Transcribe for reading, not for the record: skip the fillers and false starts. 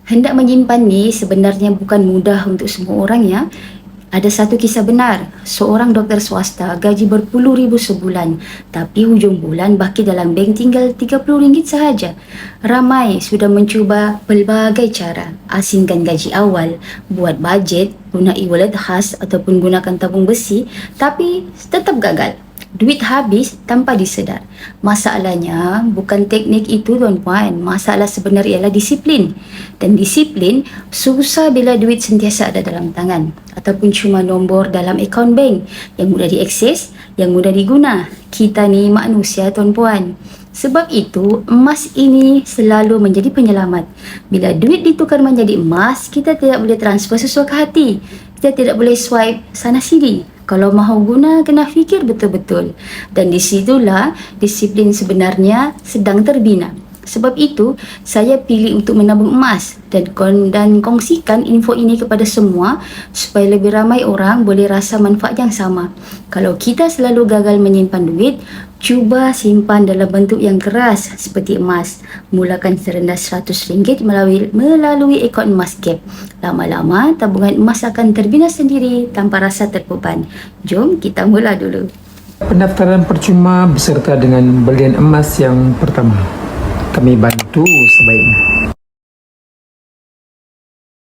Hendak menyimpan ni sebenarnya bukan mudah untuk semua orang ya. Ada satu kisah benar, seorang doktor swasta gaji berpuluh ribu sebulan, tapi hujung bulan baki dalam bank tinggal RM30 sahaja. Ramai sudah mencuba pelbagai cara, asingkan gaji awal, buat bajet, guna e-wallet khas ataupun gunakan tabung besi, tapi tetap gagal. Duit habis tanpa disedar. Masalahnya bukan teknik itu tuan-puan. Masalah sebenarnya ialah disiplin. Dan disiplin susah bila duit sentiasa ada dalam tangan. Ataupun cuma nombor dalam akaun bank yang mudah diakses, yang mudah diguna. Kita ni manusia tuan-puan. Sebab itu, emas ini selalu menjadi penyelamat. Bila duit ditukar menjadi emas, kita tidak boleh transfer sesuka hati. Kita tidak boleh swipe sana sini. Kalau mahu guna, kena fikir betul-betul. Dan di situlah disiplin sebenarnya sedang terbina. Sebab itu, saya pilih untuk menabung emas dan kongsikan info ini kepada semua supaya lebih ramai orang boleh rasa manfaat yang sama. Kalau kita selalu gagal menyimpan duit, cuba simpan dalam bentuk yang keras seperti emas. Mulakan serendah RM100 melalui akaun emas gap. Lama-lama, tabungan emas akan terbina sendiri tanpa rasa terbeban. Jom kita mula dulu. Pendaftaran percuma beserta dengan belian emas yang pertama. Kami bantu sebaiknya.